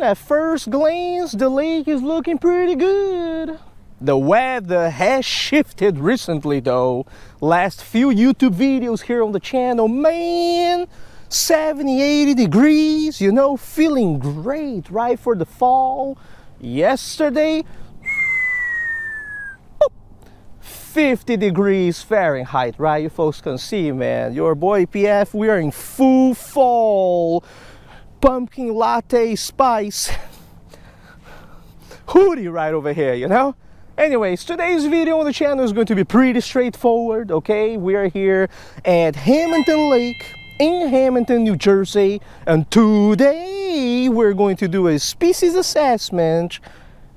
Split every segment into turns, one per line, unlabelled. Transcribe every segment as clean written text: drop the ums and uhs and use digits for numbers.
at first glance, the lake is looking pretty good. The weather has shifted recently though. Last few YouTube videos here on the channel, man, 70, 80 degrees, you know, feeling great, right, for the fall. Yesterday, 50 degrees Fahrenheit, right? You folks can see, man. Your boy EPF, we are in full fall. Pumpkin latte spice hoodie right over here, you know? Anyways, today's video on the channel is going to be pretty straightforward, okay? We are here at Hammonton Lake in Hammonton, New Jersey, and today we're going to do a species assessment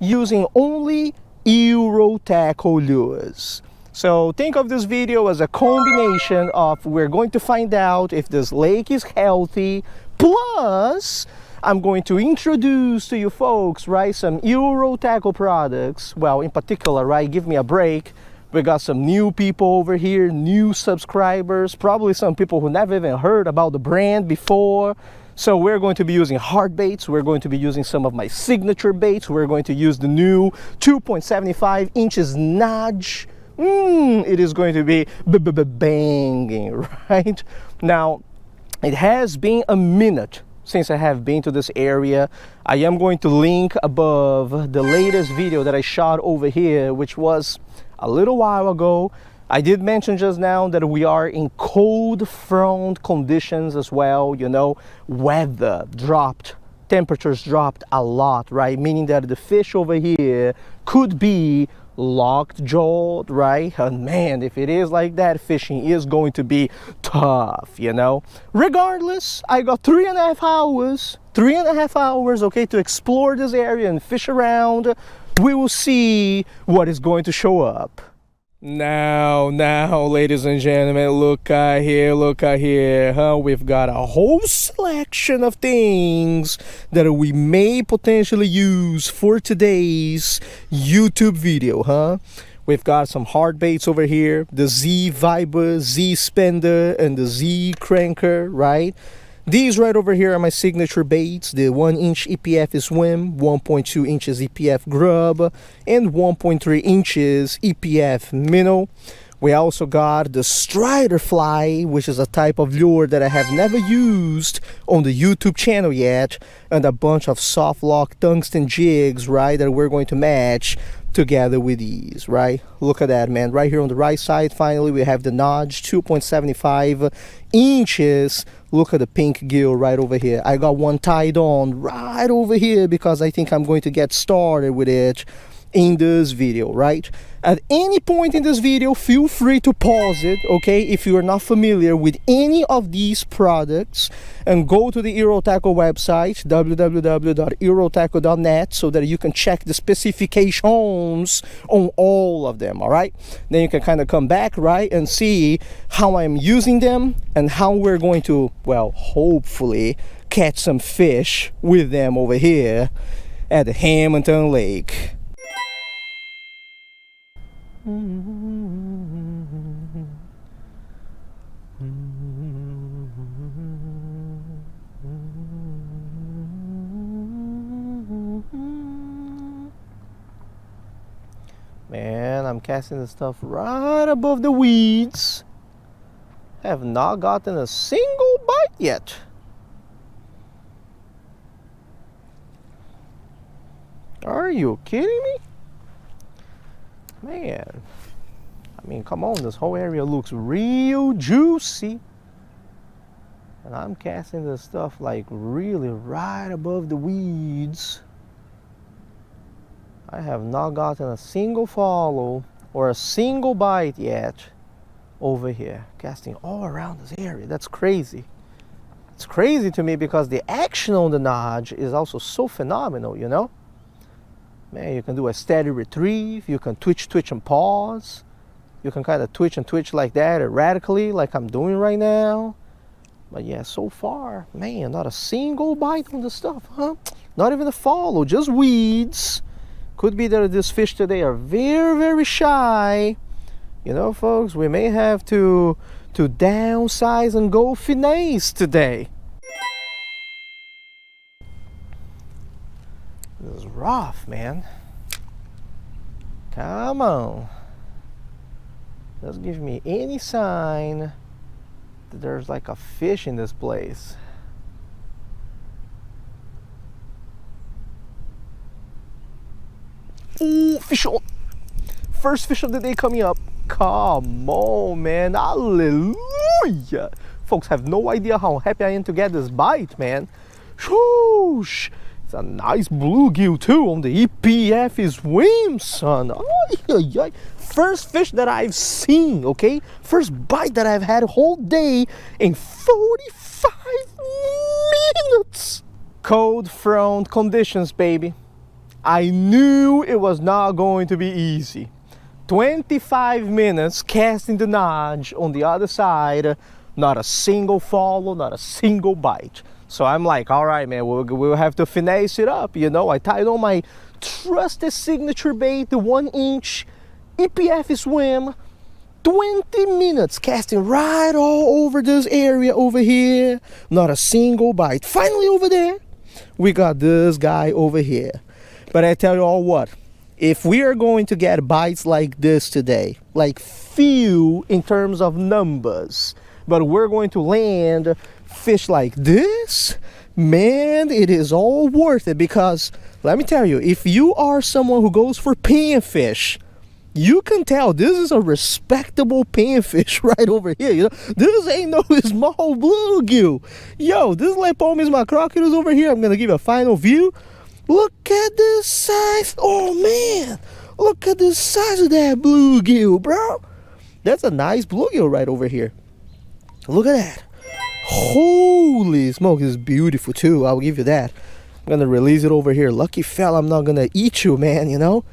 using only Euro tackle lures. So think of this video as a combination of we're going to find out if this lake is healthy, plus I'm going to introduce to you folks, right, some Euro tackle products. Well, in particular, right, give me a break. We got some new people over here, new subscribers, probably some people who never even heard about the brand before. So we're going to be using hard baits. We're going to be using some of my signature baits. We're going to use the new 2.75 inches nudge. It is going to be banging, right? Now, it has been a minute since I have been to this area. I am going to link above the latest video that I shot over here, which was a little while ago. I did mention just now that we are in cold front conditions as well, you know, weather dropped, temperatures dropped a lot, right? Meaning that the fish over here could be locked jawed, right? And man, if it is like that, fishing is going to be tough, you know. Regardless, I got 3.5 hours, okay, to explore this area and fish around. We will see what is going to show up. Now, ladies and gentlemen, look out here, huh? We've got a whole selection of things that we may potentially use for today's YouTube video, huh? We've got some hard baits over here, the Z Viber, Z Spender, and the Z Cranker, right? These right over here are my signature baits, the 1-inch EPF Swim, 1.2 inches EPF Grub, and 1.3 inches EPF Minnow. We also got the Strider Fly, which is a type of lure that I have never used on the YouTube channel yet, and a bunch of soft lock tungsten jigs, right, that we're going to match together with these, right? Look at that, man. Right here on the right side, finally, we have the notch, 2.75 inches. Look at the pink gill right over here. I got one tied on right over here because I think I'm going to get started with it in this video, right? At any point in this video, feel free to pause it, okay, if you are not familiar with any of these products, and go to the Euro Tackle website, www.eurotackle.net, so that you can check the specifications on all of them, all right? Then you can kind of come back, right, and see how I'm using them and how we're going to, well, hopefully catch some fish with them over here at the Hammonton Lake. Man, I'm casting this stuff right above the weeds. Have not gotten a single bite yet. Are you kidding me? Man, I mean, come on, this whole area looks real juicy. And I'm casting this stuff like really right above the weeds. I have not gotten a single follow or a single bite yet over here. Casting all around this area. That's crazy. It's crazy to me because the action on the notch is also so phenomenal, you know? Man, you can do a steady retrieve, you can twitch and pause. You can kind of twitch and twitch like that erratically, like I'm doing right now. But yeah, so far, man, not a single bite on the stuff, huh? Not even a follow, just weeds. Could be that these fish today are very, very shy. You know, folks, we may have to downsize and go finesse today. This is rough, man. Come on. Doesn't give me any sign that there's like a fish in this place. Ooh, fish on. First fish of the day coming up. Come on, man. Hallelujah. Folks have no idea how happy I am to get this bite, man. Whoosh. It's a nice bluegill too on the EPF swim, son. First fish that I've seen, okay? First bite that I've had whole day in 45 minutes. Cold front conditions, baby. I knew it was not going to be easy. 25 minutes casting the nudge on the other side, not a single follow, not a single bite. So I'm like, all right, man, we'll have to finesse it up, you know. I tied on my trusted signature bait, the 1-inch EPF swim. 20 minutes casting right all over this area over here, not a single bite. Finally over there, we got this guy over here. But I tell you all what, if we are going to get bites like this today, like few in terms of numbers, but we're going to land fish like this, man, it is all worth it. Because let me tell you, if you are someone who goes for panfish, you can tell this is a respectable panfish right over here. You know, this ain't no small bluegill. Yo, this Lepomis macrocodus over here, I'm gonna give you a final view. Look at this size. Oh man, look at the size of that bluegill, bro. That's a nice bluegill right over here. Look at that. Holy smoke, it's beautiful too, I'll give you that. I'm gonna release it over here. Lucky fella, I'm not gonna eat you, man, you know.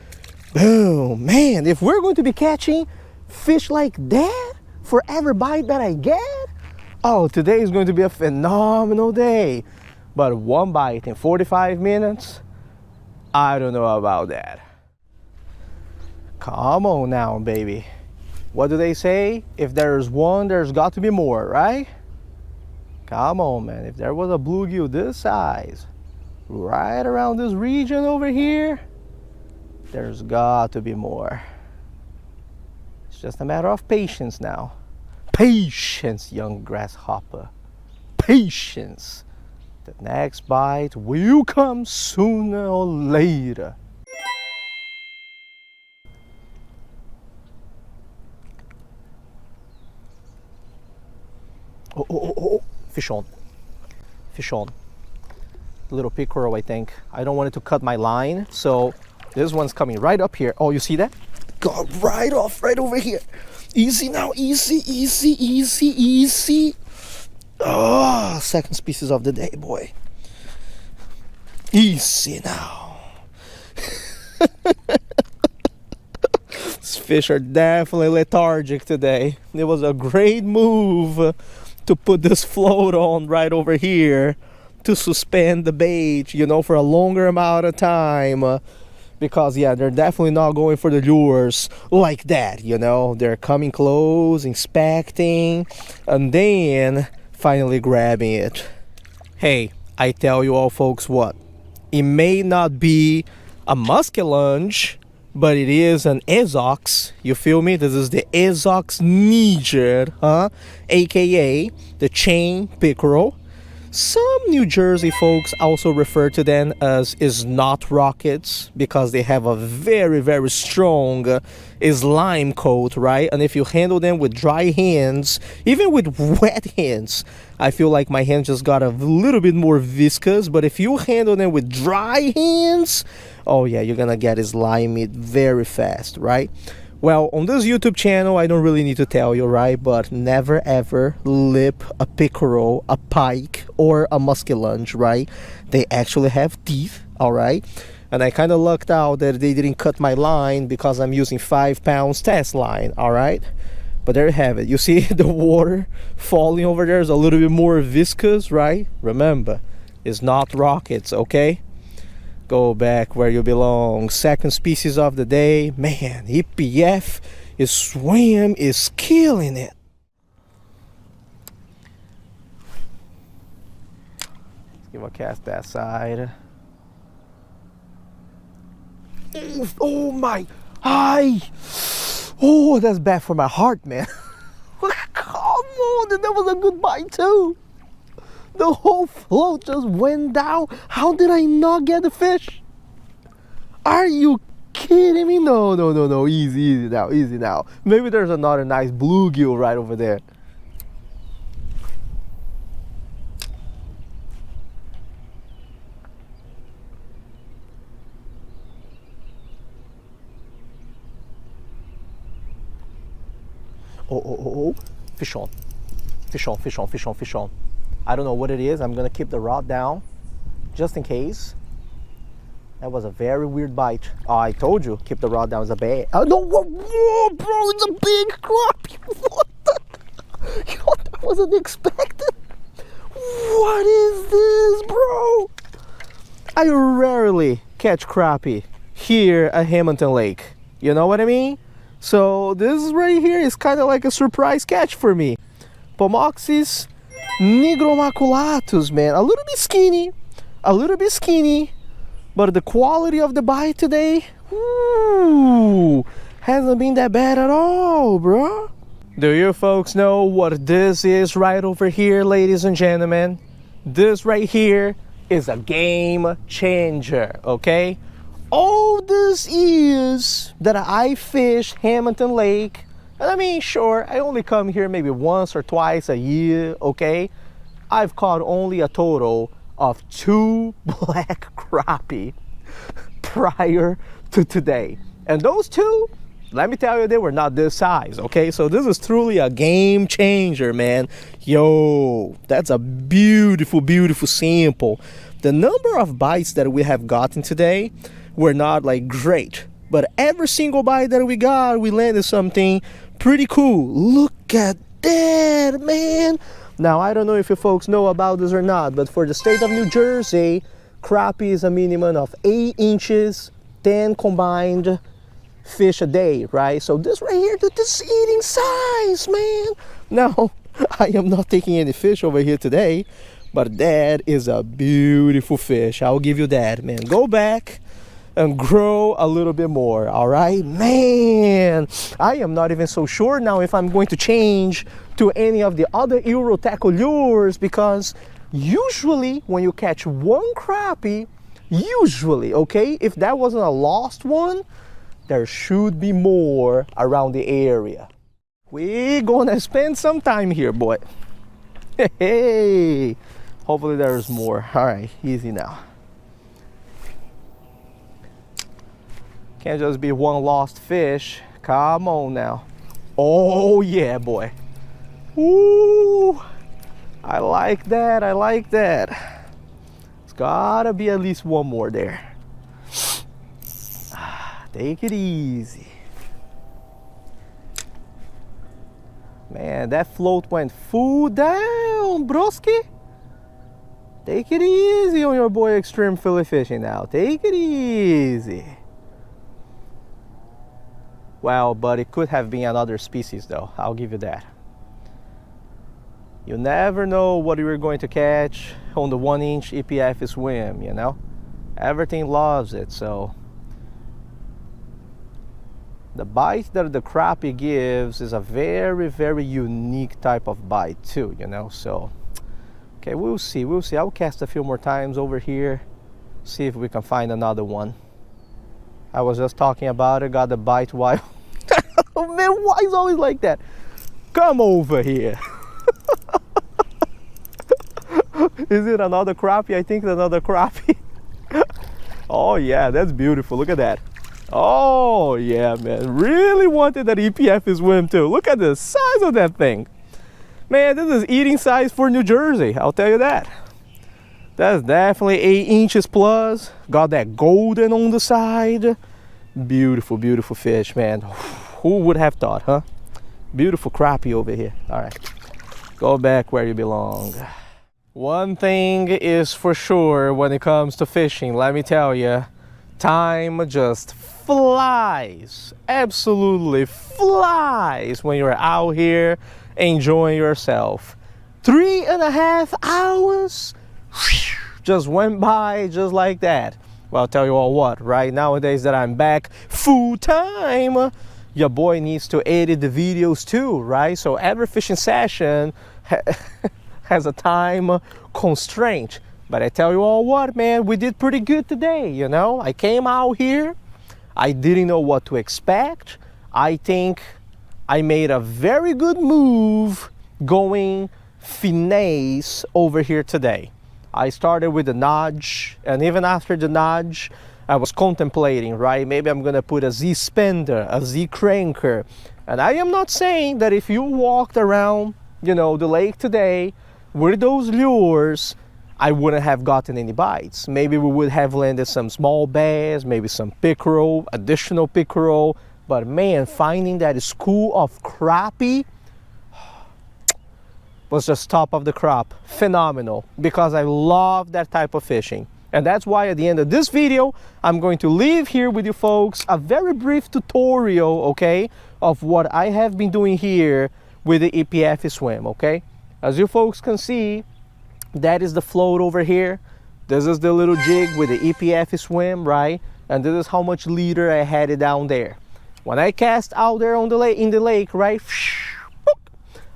Boom, man, if we're going to be catching fish like that for every bite that I get, oh, today is going to be a phenomenal day. But one bite in 45 minutes, I don't know about that. Come on now, baby. What do they say? If there's one, there's got to be more, right? Come on, man. If there was a bluegill this size, right around this region over here, there's got to be more. It's just a matter of patience now. Patience, young grasshopper. Patience. The next bite will come sooner or later. Oh, fish on. Fish on. Little pickerel, I think. I don't want it to cut my line, so this one's coming right up here. Oh, you see that? Got right off, right over here. Easy now, easy, easy, easy, easy. Oh, second species of the day, boy. Easy now. These fish are definitely lethargic today. It was a great move to put this float on right over here to suspend the bait, you know, for a longer amount of time. Because, yeah, they're definitely not going for the lures like that, you know. They're coming close, inspecting, and then finally grabbing it. Hey, I tell you all folks what, it may not be a muskellunge, but it is an Ezox. You feel me? This is the Ezox Niger, aka the chain pickerel. Some New Jersey folks also refer to them as snot rockets because they have a very, very strong slime coat, right? And if you handle them with dry hands, even with wet hands, I feel like my hands just got a little bit more viscous. But if you handle them with dry hands, oh yeah, you're gonna get slimy very fast, right? Well, on this YouTube channel, I don't really need to tell you, right? But never ever lip a pickerel, a pike, or a muskellunge, right? They actually have teeth, all right? And I kind of lucked out that they didn't cut my line because I'm using 5 pounds test line, all right? But there you have it. You see the water falling over there is a little bit more viscous, right? Remember, it's not rockets, okay? Go back where you belong. Second species of the day. Man, EPF is swim is killing it. Let's give a cast that side. Oh my, ay. Oh, that's bad for my heart, man. Come on, that was a good bite too. The whole float just went down. How did I not get the fish? Are you kidding me? No. Easy now. Maybe there's another nice bluegill right over there. Oh. Fish on. I don't know what it is. I'm gonna keep the rod down just in case. That was a very weird bite. Oh, I told you, keep the rod down. It's a bait. Oh no, whoa, bro, it's a big crappie. What the? Yo, that wasn't expected. What is this, bro? I rarely catch crappie here at Hammonton Lake. You know what I mean? So this right here is kind of like a surprise catch for me. Pomoxis nigromaculatus, man. A little bit skinny, but the quality of the bite today, ooh, hasn't been that bad at all, bro. Do you folks know what this is right over here, ladies and gentlemen? This right here is a game changer, okay? All this is that I fish Hammonton Lake, and I mean, sure, I only come here maybe once or twice a year, okay? I've caught only a total of 2 black crappie prior to today. And those 2, let me tell you, they were not this size, okay? So this is truly a game changer, man. Yo, that's a beautiful sample. The number of bites that we have gotten today were not like great, but every single bite that we got, we landed something pretty cool. Look at that, man. Now, I don't know if you folks know about this or not, but for the state of New Jersey, crappie is a minimum of 8 inches, 10 combined fish a day, right? So this right here, this is eating size, man. Now, I am not taking any fish over here today, but that is a beautiful fish. I'll give you that, man. Go back and grow a little bit more, all right? Man, I am not even so sure now if I'm going to change to any of the other Euro tackle lures, because usually when you catch one crappie, usually, okay, if that wasn't a lost one, there should be more around the area. We're gonna spend some time here, boy. Hey, hopefully there's more. All right, easy now. Can't just be one lost fish. Come on now. Oh yeah, boy. Ooh, I like that. It's gotta be at least one more there. Take it easy. Man, that float went full down, broski. Take it easy on your boy Extreme Fillet Fishing now. Take it easy. Well, but it could have been another species though. I'll give you that. You never know what you're going to catch on the 1-inch EPF swim, you know? Everything loves it, so. The bite that the crappie gives is a very unique type of bite too, you know? So, okay, we'll see. I'll cast a few more times over here, see if we can find another one. I was just talking about it, got the bite while. Oh man, why is it always like that? Come over here. Is it another crappie? I think it's another crappie. Oh yeah, that's beautiful. Look at that. Oh yeah, man. Really wanted that EPF swim too. Look at the size of that thing. Man, this is eating size for New Jersey. I'll tell you that. That's definitely 8 inches plus. Got that golden on the side. Beautiful fish, man. Who would have thought, huh? Beautiful crappie over here. All right, go back where you belong. One thing is for sure when it comes to fishing, let me tell you, time just flies. Absolutely flies when you're out here enjoying yourself. 3.5 hours just went by just like that. Well, I'll tell you all what, right? Nowadays that I'm back full time, your boy needs to edit the videos too, right? So every fishing session has a time constraint. But I tell you all what, man, we did pretty good today, you know? I came out here, I didn't know what to expect. I think I made a very good move going finesse over here today. I started with the nudge, and even after the nudge, I was contemplating, right? Maybe I'm gonna put a Z spender, a Z cranker. And I am not saying that if you walked around, you know, the lake today with those lures, I wouldn't have gotten any bites. Maybe we would have landed some small bass, maybe some pickerel, additional pickerel. But man, finding that school of crappie was just top of the crop. Phenomenal, because I love that type of fishing. And that's why at the end of this video, I'm going to leave here with you folks a very brief tutorial, okay, of what I have been doing here with the EPF swim, okay? As you folks can see, that is the float over here. This is the little jig with the EPF swim, right? And this is how much leader I had it down there. When I cast out there on the lake, in the lake, right?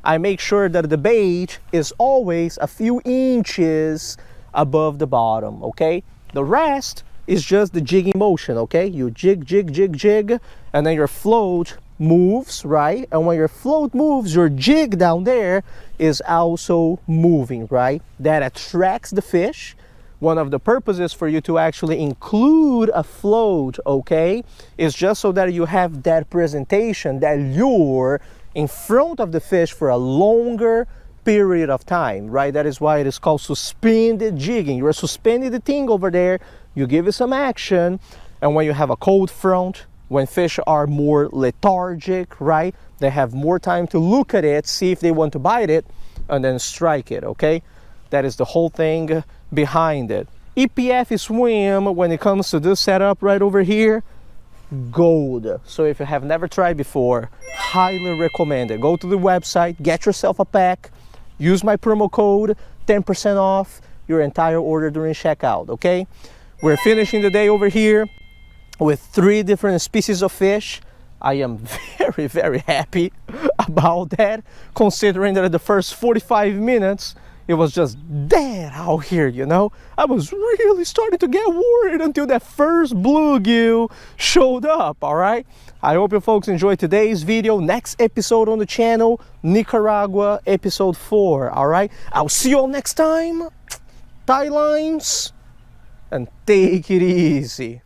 I make sure that the bait is always a few inches above the bottom, okay? The rest is just the jigging motion, okay? You jig, jig, jig, jig, and then your float moves, right? And when your float moves, your jig down there is also moving, right? That attracts the fish. One of the purposes for you to actually include a float, okay, is just so that you have that presentation, that lure in front of the fish for a longer period of time, right? That is why it is called suspended jigging. You are suspending the thing over there, you give it some action, and when you have a cold front, when fish are more lethargic, right, they have more time to look at it, see if they want to bite it, and then strike it, okay? That is the whole thing behind it. EPF swim, when it comes to this setup right over here, gold. So if you have never tried before, highly recommend it. Go to the website, get yourself a pack, use my promo code, 10% off your entire order during checkout, okay? We're finishing the day over here with 3 different species of fish. I am very, very happy about that, considering that the first 45 minutes it was just dead out here, you know? I was really starting to get worried until that first bluegill showed up, all right? I hope you folks enjoyed today's video. Next episode on the channel, Nicaragua, episode 4, all right? I'll see you all next time. Tie lines and take it easy.